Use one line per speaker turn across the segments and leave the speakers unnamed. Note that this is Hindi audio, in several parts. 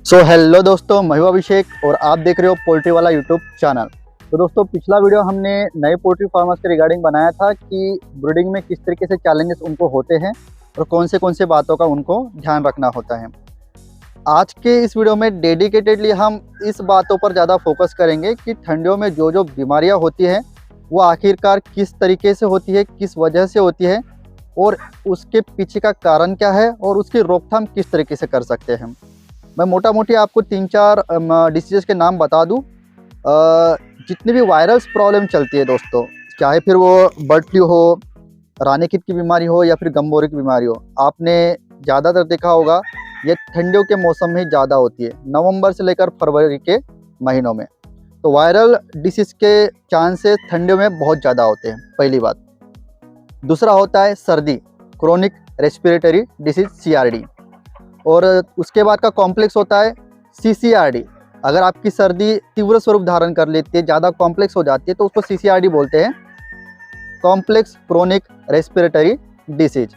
हेलो दोस्तों, मैं हूं अभिषेक और आप देख रहे हो पोल्ट्री वाला यूट्यूब चैनल। तो दोस्तों, पिछला वीडियो हमने नए पोल्ट्री फार्मर्स के रिगार्डिंग बनाया था कि ब्रीडिंग में किस तरीके से चैलेंजेस उनको होते हैं और कौन से बातों का उनको ध्यान रखना होता है। आज के इस वीडियो में डेडिकेटेडली हम इस बातों पर ज़्यादा फोकस करेंगे कि ठंडियों में जो बीमारियाँ होती हैं वो आखिरकार किस तरीके से होती है, किस वजह से होती है और उसके पीछे का कारण क्या है और उसकी रोकथाम किस तरीके से कर सकते हैं। मैं मोटा मोटी आपको 3-4 डिसीज़ के नाम बता दूं। जितनी भी वायरल्स प्रॉब्लम चलती है दोस्तों, चाहे फिर वो बर्ड फ्लू हो, रानीखेत की बीमारी हो या फिर गम्बोरी की बीमारी हो, आपने ज़्यादातर देखा होगा ये ठंडियों के मौसम में ज़्यादा होती है, नवंबर से लेकर फरवरी के महीनों में। तो वायरल डिसीज़ के चांसेस ठंडियों में बहुत ज़्यादा होते हैं, पहली बात। दूसरा होता है सर्दी, क्रोनिक रेस्पिरेटरी डिसीज़ CRD, और उसके बाद का कॉम्प्लेक्स होता है CCRD। अगर आपकी सर्दी तीव्र स्वरूप धारण कर लेती है, ज़्यादा कॉम्प्लेक्स हो जाती है, तो उसको CCRD बोलते हैं, कॉम्प्लेक्स क्रोनिक रेस्पिरेटरी डिसीज।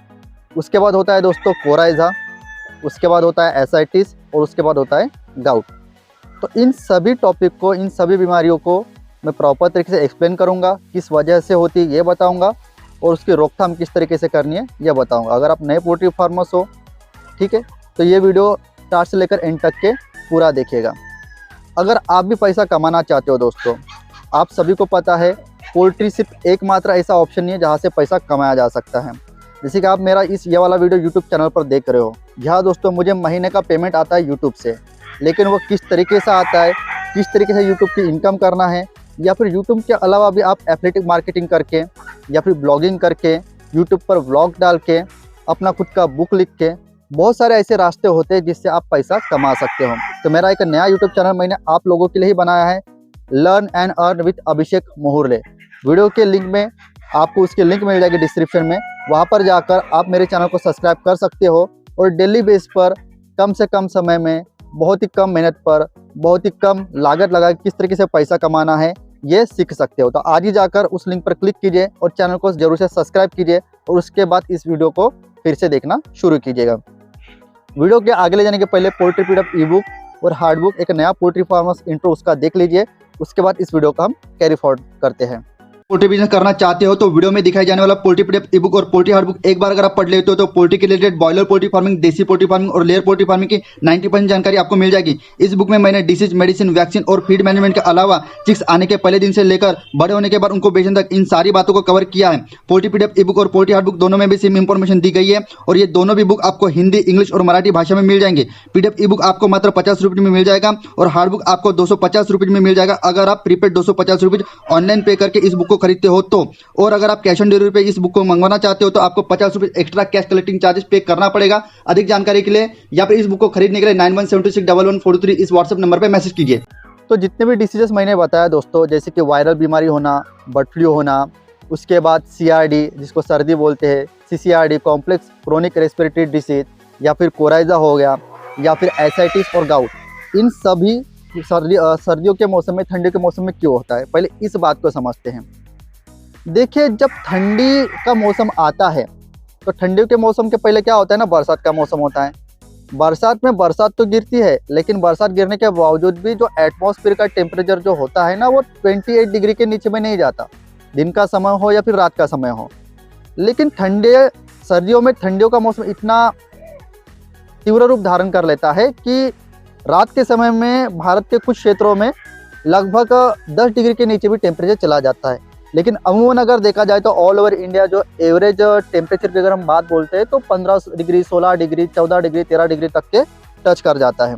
उसके बाद होता है दोस्तों कोराइजा, उसके बाद होता है एसाइटिस और उसके बाद होता है गाउट। तो इन सभी टॉपिक को, इन सभी बीमारियों को मैं प्रॉपर तरीके से एक्सप्लेन करूँगा, किस वजह से होती है ये बताऊँगा और उसकी रोकथाम किस तरीके से करनी है ये बताऊँगा। अगर आप नए पोल्ट्री फार्मर्स हो, ठीक है, तो ये वीडियो स्टार्ट से लेकर एंड तक के पूरा देखिएगा। अगर आप भी पैसा कमाना चाहते हो दोस्तों, आप सभी को पता है पोल्ट्री सिर्फ एकमात्र ऐसा ऑप्शन नहीं है जहाँ से पैसा कमाया जा सकता है। जैसे कि आप मेरा ये वाला वीडियो यूट्यूब चैनल पर देख रहे हो, यहाँ दोस्तों मुझे महीने का पेमेंट आता है यूट्यूब से, लेकिन वो किस तरीके से आता है, किस तरीके से यूट्यूब की इनकम करना है, या फिर यूट्यूब के अलावा भी आप एफिलिएट मार्केटिंग करके या फिर ब्लॉगिंग करके, यूट्यूब पर व्लॉग डाल के, अपना खुद का बुक लिख के, बहुत सारे ऐसे रास्ते होते हैं जिससे आप पैसा कमा सकते हो। तो मेरा एक नया यूट्यूब चैनल मैंने आप लोगों के लिए ही बनाया है, learn and earn with Abhishek Mohurle. Video के लिंक में आपको उसकी लिंक मिल जाएगी डिस्क्रिप्शन में, वहां पर जाकर आप मेरे चैनल को सब्सक्राइब कर सकते हो और डेली बेस पर कम से कम समय में, बहुत ही कम मेहनत पर, बहुत ही कम लागत लगा किस तरीके से पैसा कमाना है ये सीख सकते हो। तो आज ही जाकर उस लिंक पर क्लिक कीजिए और चैनल को जरूर से सब्सक्राइब कीजिए और उसके बाद इस वीडियो को फिर से देखना शुरू कीजिएगा। वीडियो के आगे ले जाने के पहले पोल्ट्री पीडअप ई-बुक और हार्ड बुक, एक नया पोल्ट्री फार्मर्स इंट्रो, उसका देख लीजिए। उसके बाद इस वीडियो का हम कैरी फॉरवर्ड करते हैं। पोल्ट्री बिजनेस करना चाहते हो तो वीडियो में दिखाई जाने वाला पोल्ट्री पीडीएफ ई बुक और पोल्ट्री हार्ड बुक एक बार अगर आप पढ़ लेते हो तो पोल्ट्री के रिलेटेड बॉयलर पोल्ट्री फार्मिंग, देसी पोल्ट्री फार्मिंग और लेयर पोल्ट्री फार्मिंग की 90% जानकारी आपको मिल जाएगी। इस बुक में मैंने डिसीज, मेडिसिन, वैक्सीन और फीड मैनेजमेंट के अलावा चिक्स आने के पहले दिन से लेकर बड़े होने के बाद उनको बेचने तक इन सारी बातों को कवर किया है। पोल्ट्री पीडीएफ ई बुक और पोल्ट्री हार्ड बुक दोनों में भी सेम इंफॉर्मेशन दी गई है और ये दोनों भी बुक आपको हिंदी, इंग्लिश और मराठी भाषा में मिल जाएंगे। पीडीएफ ई बुक आपको मात्र 50 रुपये में मिल जाएगा और हार्ड बुक आपको 250 रुपये में मिल जाएगा अगर आप प्रीपेड 250 रुपये ऑनलाइन पे करके इस बुक को खरीदते हो तो। और अगर आप कैश ऑन डिलीवरी पे इस बुक को मंगवाना चाहते हो तो आपको 50 रुपये एक्स्ट्रा कैश कलेक्टिंग चार्जेस पे करना पड़ेगा। अधिक जानकारी के लिए या फिर इस बुक को खरीदने के लिए 91761143 इस व्हाट्सएप नंबर पे मैसेज कीजिए। तो जितने भी डिसीजेस मैंने बताया दोस्तों, जैसे कि वायरल बीमारी होना, बर्ड फ्लू होना, उसके बाद CRD जिसको सर्दी बोलते हैं, CCRD complex chronic respiratory disease, या फिर कोराइजा हो गया, या फिर एसाइटिस और गाउट, इन सभी सर्दियों के मौसम में, ठंडी के मौसम में क्यों होता है, पहले इस बात को समझते हैं। देखिए, जब ठंडी का मौसम आता है तो ठंडी के मौसम के पहले क्या होता है ना, बरसात का मौसम होता है। बरसात में बरसात तो गिरती है, लेकिन बरसात गिरने के बावजूद भी जो एटमॉस्फेयर का टेम्परेचर जो होता है ना, वो 28 डिग्री के नीचे में नहीं जाता, दिन का समय हो या फिर रात का समय हो। लेकिन सर्दियों में ठंडियों का मौसम इतना तीव्र रूप धारण कर लेता है कि रात के समय में भारत के कुछ क्षेत्रों में लगभग 10 डिग्री के नीचे भी टेम्परेचर चला जाता है। लेकिन अमूमन अगर देखा जाए तो ऑल ओवर इंडिया जो एवरेज टेम्परेचर की अगर हम बात बोलते हैं तो 15 डिग्री, 16 डिग्री, 14 डिग्री, 13 डिग्री तक के टच कर जाता है।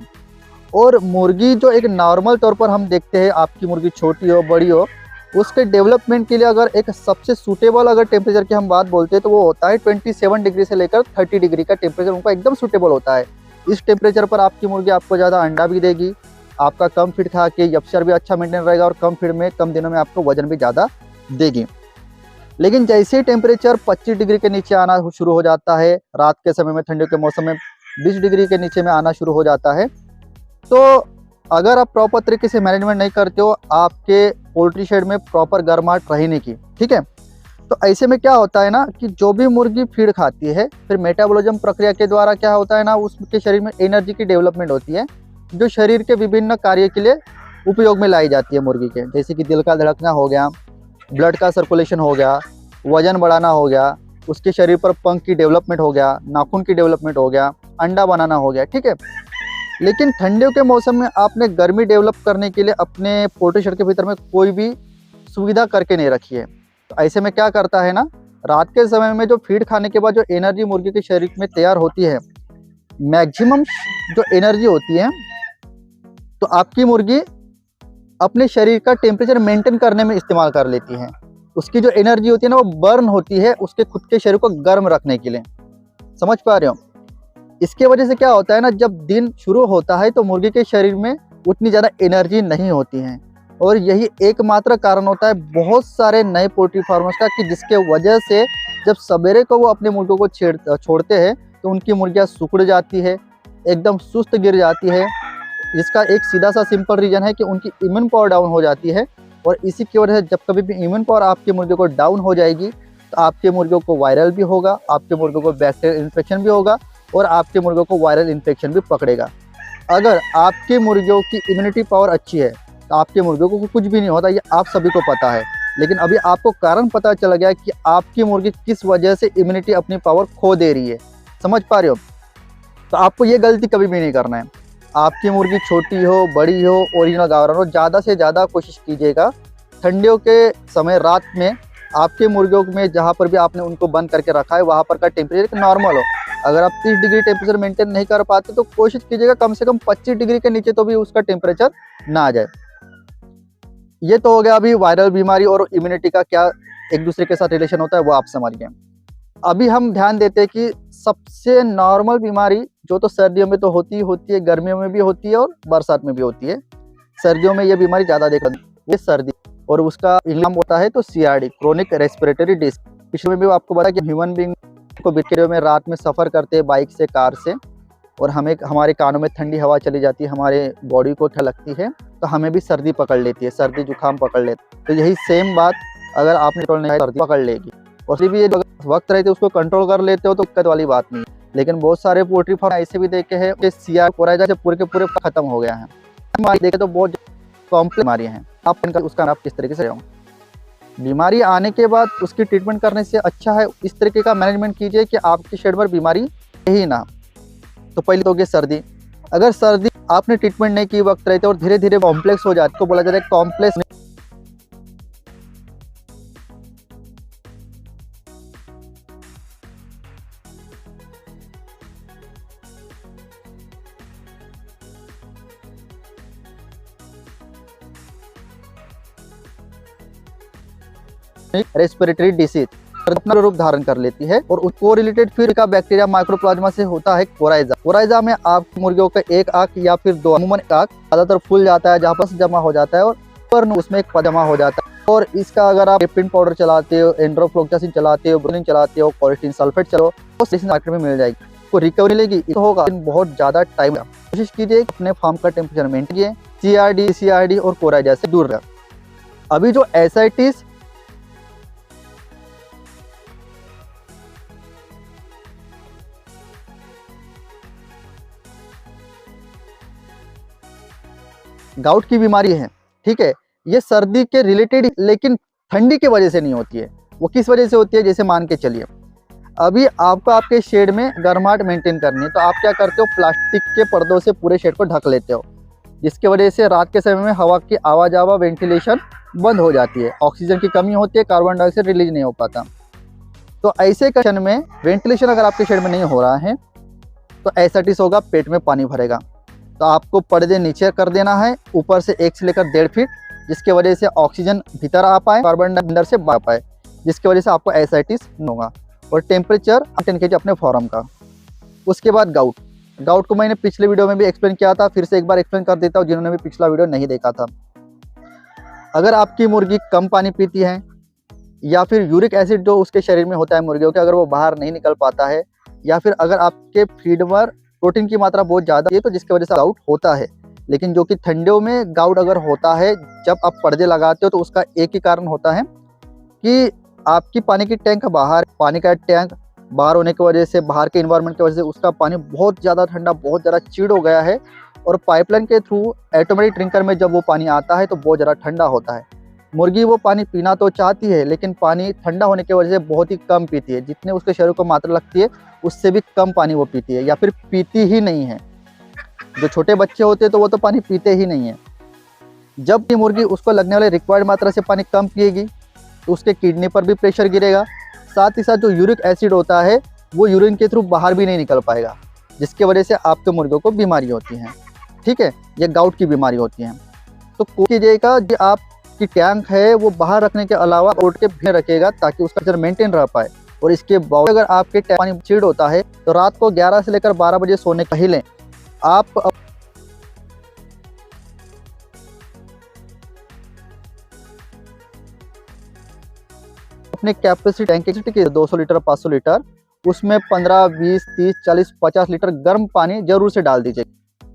और मुर्गी जो एक नॉर्मल तौर पर हम देखते हैं, आपकी मुर्गी छोटी हो बड़ी हो, उसके डेवलपमेंट के लिए अगर एक सबसे सूटेबल अगर टेम्परेचर की हम बात बोलते हैं तो वो होता है 27 डिग्री से लेकर 30 डिग्री का टेम्परेचर उनका एकदम सूटेबल होता है। इस टेम्परेचर पर आपकी मुर्गी आपको ज़्यादा अंडा भी देगी, आपका कम फीड खा के यपशर भी अच्छा मेंटेन रहेगा और कम फीड में कम दिनों में आपको वजन भी ज़्यादा देगी। लेकिन जैसे ही टेम्परेचर 25 डिग्री के नीचे आना शुरू हो जाता है, रात के समय में, ठंडियों के मौसम में 20 डिग्री के नीचे में आना शुरू हो जाता है, तो अगर आप प्रॉपर तरीके से मैनेजमेंट नहीं करते हो, आपके पोल्ट्री शेड में प्रॉपर गर्माहट रहने की, ठीक है, तो ऐसे में क्या होता है ना कि जो भी मुर्गी फीड खाती है, फिर मेटाबॉलिज्म प्रक्रिया के द्वारा क्या होता है ना, उसके शरीर में एनर्जी की डेवलपमेंट होती है जो शरीर के विभिन्न कार्य के लिए उपयोग में लाई जाती है मुर्गी के, जैसे कि दिल का धड़कना हो गया, ब्लड का सर्कुलेशन हो गया, वजन बढ़ाना हो गया, उसके शरीर पर पंख की डेवलपमेंट हो गया, नाखून की डेवलपमेंट हो गया, अंडा बनाना हो गया, ठीक है। लेकिन ठंडियों के मौसम में आपने गर्मी डेवलप करने के लिए अपने पोल्ट्री शेड के भीतर में कोई भी सुविधा करके नहीं रखी है। तो ऐसे में क्या करता है ना, रात के समय में जो फीड खाने के बाद जो एनर्जी मुर्गी के शरीर में तैयार होती है, मैक्सिमम जो एनर्जी होती है, तो आपकी मुर्गी अपने शरीर का टेम्परेचर मेंटेन करने में इस्तेमाल कर लेती है। उसकी जो एनर्जी होती है ना, वो बर्न होती है उसके खुद के शरीर को गर्म रखने के लिए। समझ पा रहे हो? इसके वजह से क्या होता है ना, जब दिन शुरू होता है तो मुर्गी के शरीर में उतनी ज़्यादा एनर्जी नहीं होती है, और यही एकमात्र कारण होता है बहुत सारे नए पोल्ट्री फार्मर्स का, कि जिसके वजह से जब सवेरे को वो अपने मुर्गों को छोड़ते हैं तो उनकी मुर्गियाँ सिकुड़ जाती है, एकदम सुस्त गिर जाती है। इसका एक सीधा सा सिंपल रीज़न है कि उनकी इम्यून पावर डाउन हो जाती है, और इसी की वजह से जब कभी भी इम्यून पावर आपके मुर्गे को डाउन हो जाएगी तो आपके मुर्गों को वायरल भी होगा, आपके मुर्गों को बैक्टीरियल इन्फेक्शन भी होगा, और आपके मुर्गों को वायरल इन्फेक्शन भी पकड़ेगा। अगर आपके मुर्गियों की इम्यूनिटी पावर अच्छी है तो आपके मुर्गियों को कुछ भी नहीं होता, ये आप सभी को पता है। लेकिन अभी आपको कारण पता चल गया कि आपकी मुर्गी किस वजह से इम्यूनिटी अपनी पावर खो दे रही है। समझ पा रहे हो? तो आपको ये गलती कभी भी नहीं करना है। आपकी मुर्गी छोटी हो, बड़ी हो, ओरिजिनल गावरान हो, ज़्यादा से ज़्यादा कोशिश कीजिएगा ठंडियों के समय रात में आपके मुर्गियों में जहाँ पर भी आपने उनको बंद करके रखा है वहाँ पर का टेम्परेचर नॉर्मल हो। अगर आप 30 डिग्री टेम्परेचर मेंटेन नहीं कर पाते तो कोशिश कीजिएगा कम से कम 25 डिग्री के नीचे तो भी उसका टेम्परेचर ना आ जाए। ये तो हो गया अभी वायरल बीमारी और इम्यूनिटी का क्या एक दूसरे के साथ रिलेशन होता है, वो आप समझ गए। अभी हम ध्यान देते हैं कि सबसे नॉर्मल बीमारी जो तो सर्दियों में तो होती है, गर्मियों में भी होती है और बरसात में भी होती है। सर्दियों में ये बीमारी ज़्यादा देखा ये सर्दी, और उसका नाम होता है तो CRD, क्रोनिक रेस्पिरेटरी डिसीज। पिछले में भी आपको बताया कि ह्यूमन बींग को बीते में रात में सफ़र करते हैं बाइक से, कार से, और हमें हमारे कानों में ठंडी हवा चली जाती है, हमारे बॉडी को ठंड लगती है, तो हमें भी सर्दी पकड़ लेती है, सर्दी जुकाम पकड़ लेती है। तो यही सेम बात अगर आपने सर्दी पकड़ लेगी, और भी ये वक्त रहते उसको कंट्रोल कर लेते हो तो दिक्कत वाली बात नहीं है। लेकिन बहुत सारे पोल्ट्री फार्म ऐसे भी देखे हैं कि CRD कोराइजा से पूरे के पूरे खत्म हो गया है। देखे तो बहुत कॉम्प्लेक्स बीमारियाँ हैं। उसका आप किस तरीके से रहो, बीमारी आने के बाद उसकी ट्रीटमेंट करने से अच्छा है इस तरीके का मैनेजमेंट कीजिए कि आपके शेड पर बीमारी ही ना। तो पहले तो होगी सर्दी। अगर सर्दी आपने ट्रीटमेंट नहीं की वक्त रहते और धीरे धीरे कॉम्प्लेक्स हो जाती है, तो बोला जाता है कॉम्प्लेक्स रेस्पिरेटरी डिसीज अपना रूप धारण कर लेती है, और उसको रिलेटेड फिर का बैक्टीरिया माइक्रोप्लाज्मा से होता है कोराइजा। कोराइजा में आपकी मुर्गियों का एक आंख या फिर दो, अमूमन एक आंख ज्यादातर फूल जाता है जहाँ पर जमा हो जाता है, और उसमें एक जमा हो जाता है। और इसका अगर आप पेप्टिन पाउडर चलाते हो, एंड्रोफ्लोक्सासिन चलाते हो, ब्रोनिन चलाते हो, कोलेस्टीन सल्फेट चलो, तो मार्केट में मिल जाएगी। तो रिकवरी लेगी तो होगा बहुत ज्यादा टाइम। कोशिश कीजिए अपने फार्म का टेम्परेचर मेंटेन कीजिए, CRD और कोराइजा से दूर रहे। अभी जो एसाइटिस गाउट की बीमारी है, ठीक है, ये सर्दी के रिलेटेड, लेकिन ठंडी की वजह से नहीं होती है। वो किस वजह से होती है, जैसे मान के चलिए अभी आपको आपके शेड में गर्माहट मेंटेन करनी है, तो आप क्या करते हो, प्लास्टिक के पर्दों से पूरे शेड को ढक लेते हो, जिसकी वजह से रात के समय में हवा की आवाजावा वेंटिलेशन बंद हो जाती है, ऑक्सीजन की कमी होती है, कार्बन डाइऑक्साइड रिलीज नहीं हो पाता। तो ऐसे कंडीशन में वेंटिलेशन अगर आपके शेड में नहीं हो रहा है तो एसाइटिस होगा, पेट में पानी भरेगा। तो आपको पर्दे नीचे कर देना है, ऊपर से 1 से लेकर 1.5 फीट, जिसकी वजह से ऑक्सीजन भीतर आ पाए, कार्बन अंदर से बाहर पाए, जिसकी वजह से आपको एसाइटिस होगा। और टेम्परेचर मेंटेन कीजिए अपने फार्म का। उसके बाद गाउट को मैंने पिछले वीडियो में भी एक्सप्लेन किया था, फिर से एक बार एक्सप्लेन कर देता हूँ जिन्होंने भी पिछला वीडियो नहीं देखा था। अगर आपकी मुर्गी कम पानी पीती है, या फिर यूरिक एसिड जो उसके शरीर में होता है मुर्गियों के, अगर वो बाहर नहीं निकल पाता है, या फिर अगर आपके फीड पर प्रोटीन की मात्रा बहुत ज़्यादा है, तो जिसकी वजह से गाउट होता है। लेकिन जो कि ठंडियों में गाउट अगर होता है, जब आप पर्दे लगाते हो, तो उसका एक ही कारण होता है कि आपकी पानी की टैंक बाहर, पानी का टैंक बाहर होने की वजह से, बाहर के इन्वायरमेंट की वजह से उसका पानी बहुत ज़्यादा ठंडा, बहुत ज़्यादा चिल्ड हो गया है, और पाइपलाइन के थ्रू ऑटोमेटिक ड्रिंकर में जब वो पानी आता है तो बहुत ज़्यादा ठंडा होता है। मुर्गी वो पानी पीना तो चाहती है, लेकिन पानी ठंडा होने की वजह से बहुत ही कम पीती है। जितने उसके शरीर को मात्रा लगती है उससे भी कम पानी वो पीती है, या फिर पीती ही नहीं है। जो छोटे बच्चे होते हैं तो वो तो पानी पीते ही नहीं है। जब ये मुर्गी उसको लगने वाले रिक्वायर्ड मात्रा से पानी कम पिएगी तो उसके किडनी पर भी प्रेशर गिरेगा। साथ ही साथ जो यूरिक एसिड होता है वो यूरिन के थ्रू बाहर भी नहीं निकल पाएगा, जिसके वजह से आपके मुर्गों को बीमारी होती हैं। ठीक है, ये गाउट की बीमारी होती है। तो कोशिश कीजिएगा कि आपकी टैंक है वो बाहर रखने के अलावा ओट के भी रखेगा, ताकि उसका प्रेशर मेंटेन रह पाए। और इसके बाद अगर आपके टैंक पानी चिल्ड होता है तो रात को 11 से लेकर 12 बजे सोने पहले आप अपने कैपेसिटी टैंक की 200 लीटर 500 लीटर उसमें 15, 20, 30, 40, 50 लीटर गर्म पानी जरूर से डाल दीजिए,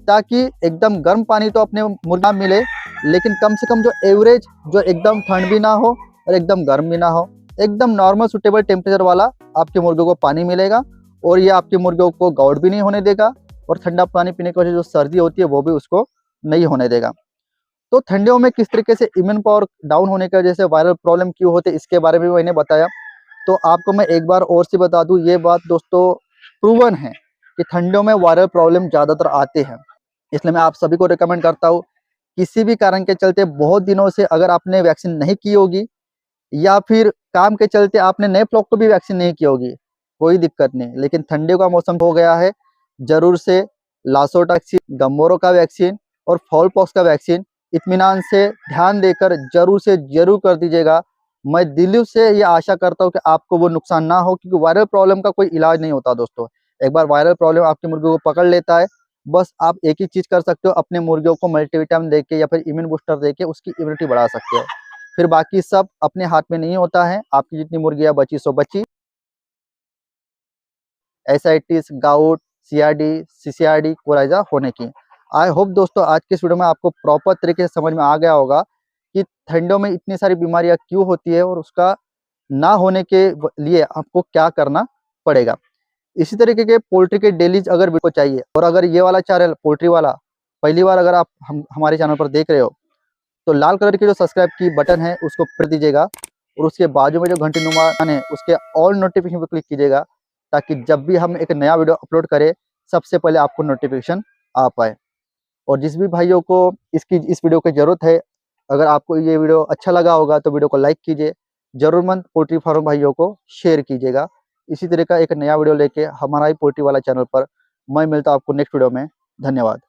ताकि एकदम गर्म पानी तो अपने मुर्गा मिले, लेकिन कम से कम जो एवरेज, जो एकदम ठंड भी ना हो और एकदम गर्म भी ना हो, एकदम नॉर्मल सुटेबल टेम्परेचर वाला आपके मुर्गों को पानी मिलेगा। और ये आपके मुर्गों को गाउट भी नहीं होने देगा, और ठंडा पानी पीने की वजह से जो सर्दी होती है वो भी उसको नहीं होने देगा। तो ठंडियों में किस तरीके से इम्यून पावर डाउन होने की वजह से वायरल प्रॉब्लम क्यों होते हैं इसके बारे में मैंने बताया। तो आपको मैं एक बार और से बता दूं, ये बात दोस्तों प्रूवन है कि ठंडियों में वायरल प्रॉब्लम ज़्यादातर आते हैं। इसलिए मैं आप सभी को रिकमेंड करता हूँ, किसी भी कारण के चलते बहुत दिनों से अगर आपने वैक्सीन नहीं की होगी, या फिर काम के चलते आपने नए फ्लॉक को भी वैक्सीन नहीं की होगी, कोई दिक्कत नहीं, लेकिन ठंडियों का मौसम हो गया है, जरूर से लासोटा वैक्सीन, गम्बोरो का वैक्सीन और फॉल पॉक्स का वैक्सीन इत्मीनान से ध्यान देकर जरूर से जरूर कर दीजिएगा। मैं दिल से ये आशा करता हूँ कि आपको वो नुकसान ना हो, क्योंकि वायरल प्रॉब्लम का कोई इलाज नहीं होता दोस्तों। एक बार वायरल प्रॉब्लम आपके मुर्गियों को पकड़ लेता है, बस आप एक ही चीज़ कर सकते हो, अपने मुर्गियों को मल्टीविटामिन दे के या फिर इम्यून बूस्टर दे के उसकी इम्यूनिटी बढ़ा सकते हो। फिर बाकी सब अपने हाथ में नहीं होता है। आपकी जितनी मुर्गियाँ बची सो बची। एसाइटिस, गाउट, सीआरडी, सीसीआरडी, कोराइजा होने की। आई होप दोस्तों आज के इस वीडियो में आपको प्रॉपर तरीके से समझ में आ गया होगा कि ठंडियों में इतनी सारी बीमारियां क्यों होती है और उसका ना होने के लिए आपको क्या करना पड़ेगा। इसी तरीके के पोल्ट्री के डेलीज अगर वीडियो चाहिए, और अगर ये वाला चैनल पोल्ट्री वाला पहली बार अगर आप हमारे चैनल पर देख रहे हो, तो लाल कलर की जो सब्सक्राइब की बटन है उसको प्रेस दीजिएगा, और उसके बाजू में जो घंटी नुमा है उसके ऑल नोटिफिकेशन पर क्लिक कीजिएगा, ताकि जब भी हम एक नया वीडियो अपलोड करें सबसे पहले आपको नोटिफिकेशन आ पाए। और जिस भी भाइयों को इस वीडियो की ज़रूरत है, अगर आपको ये वीडियो अच्छा लगा होगा तो वीडियो को लाइक कीजिए, ज़रूरतमंद पोल्ट्री फार्म भाइयों को शेयर कीजिएगा। इसी तरह का एक नया वीडियो लेके हमारा ही पोल्ट्री वाला चैनल पर मैं मिलता हूँ आपको नेक्स्ट वीडियो में। धन्यवाद।